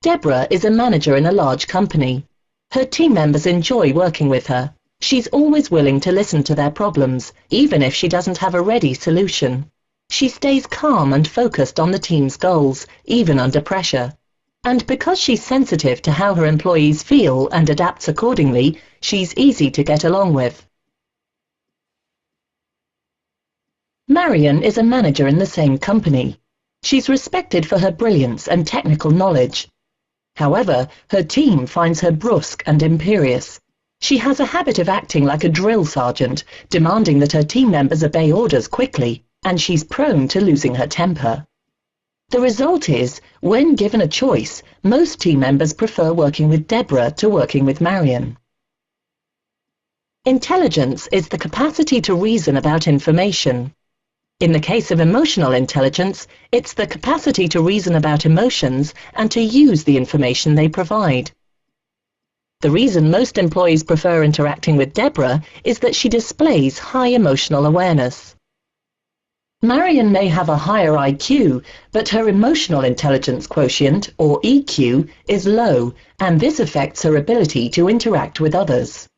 Deborah is a manager in a large company. Her team members enjoy working with her. She's always willing to listen to their problems, even if she doesn't have a ready solution. She stays calm and focused on the team's goals, even under pressure. And because she's sensitive to how her employees feel and adapts accordingly, she's easy to get along with. Marion is a manager in the same company. She's respected for her brilliance and technical knowledge. However, her team finds her brusque and imperious. She has a habit of acting like a drill sergeant, demanding that her team members obey orders quickly, and she's prone to losing her temper. The result is, when given a choice, most team members prefer working with Deborah to working with Marion. Intelligence is the capacity to reason about information. In the case of emotional intelligence, it's the capacity to reason about emotions and to use the information they provide. The reason most employees prefer interacting with Deborah is that she displays high emotional awareness. Marion may have a higher IQ, but her emotional intelligence quotient, or EQ, is low, and this affects her ability to interact with others.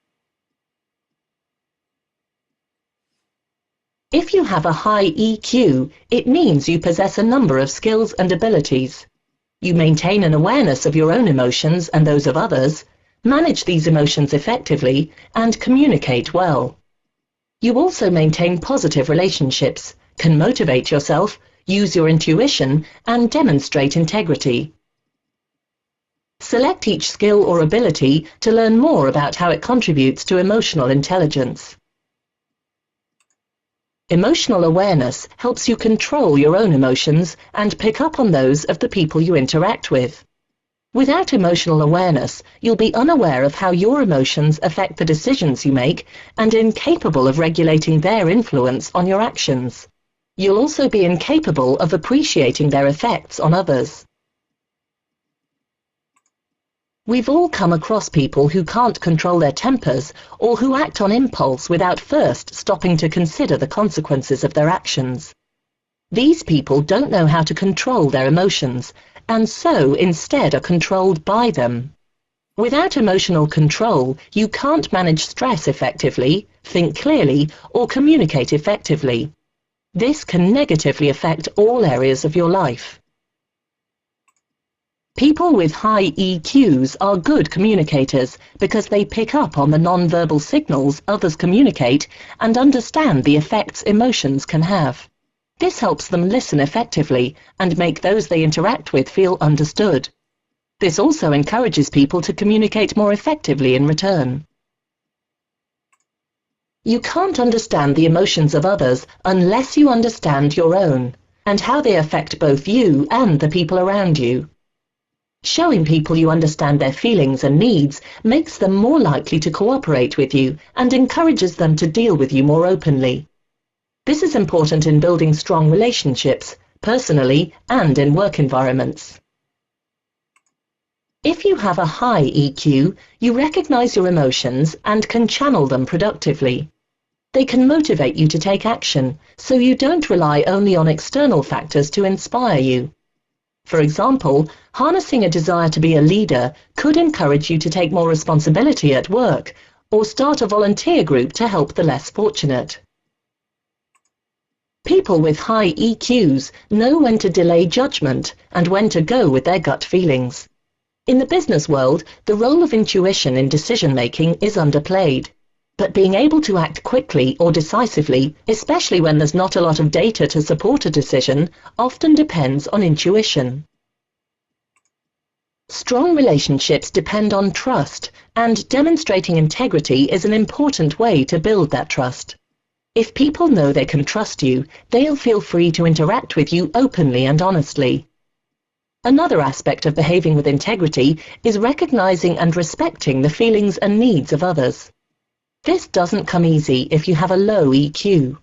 If you have a high EQ, it means you possess a number of skills and abilities. You maintain an awareness of your own emotions and those of others, manage these emotions effectively, and communicate well. You also maintain positive relationships, can motivate yourself, use your intuition, and demonstrate integrity. Select each skill or ability to learn more about how it contributes to emotional intelligence. Emotional awareness helps you control your own emotions and pick up on those of the people you interact with. Without emotional awareness, you'll be unaware of how your emotions affect the decisions you make and incapable of regulating their influence on your actions. You'll also be incapable of appreciating their effects on others. We've all come across people who can't control their tempers or who act on impulse without first stopping to consider the consequences of their actions. These people don't know how to control their emotions, and so instead are controlled by them. Without emotional control, you can't manage stress effectively, think clearly, or communicate effectively. This can negatively affect all areas of your life. People with high EQs are good communicators because they pick up on the non-verbal signals others communicate and understand the effects emotions can have. This helps them listen effectively and make those they interact with feel understood. This also encourages people to communicate more effectively in return. You can't understand the emotions of others unless you understand your own and how they affect both you and the people around you. Showing people you understand their feelings and needs makes them more likely to cooperate with you and encourages them to deal with you more openly. This is important in building strong relationships, personally and in work environments. If you have a high EQ, you recognize your emotions and can channel them productively. They can motivate you to take action, so you don't rely only on external factors to inspire you. For example, harnessing a desire to be a leader could encourage you to take more responsibility at work or start a volunteer group to help the less fortunate. People with high EQs know when to delay judgment and when to go with their gut feelings. In the business world, the role of intuition in decision-making is underplayed. But being able to act quickly or decisively, especially when there's not a lot of data to support a decision, often depends on intuition. Strong relationships depend on trust, and demonstrating integrity is an important way to build that trust. If people know they can trust you, they'll feel free to interact with you openly and honestly. Another aspect of behaving with integrity is recognizing and respecting the feelings and needs of others. This doesn't come easy if you have a low EQ.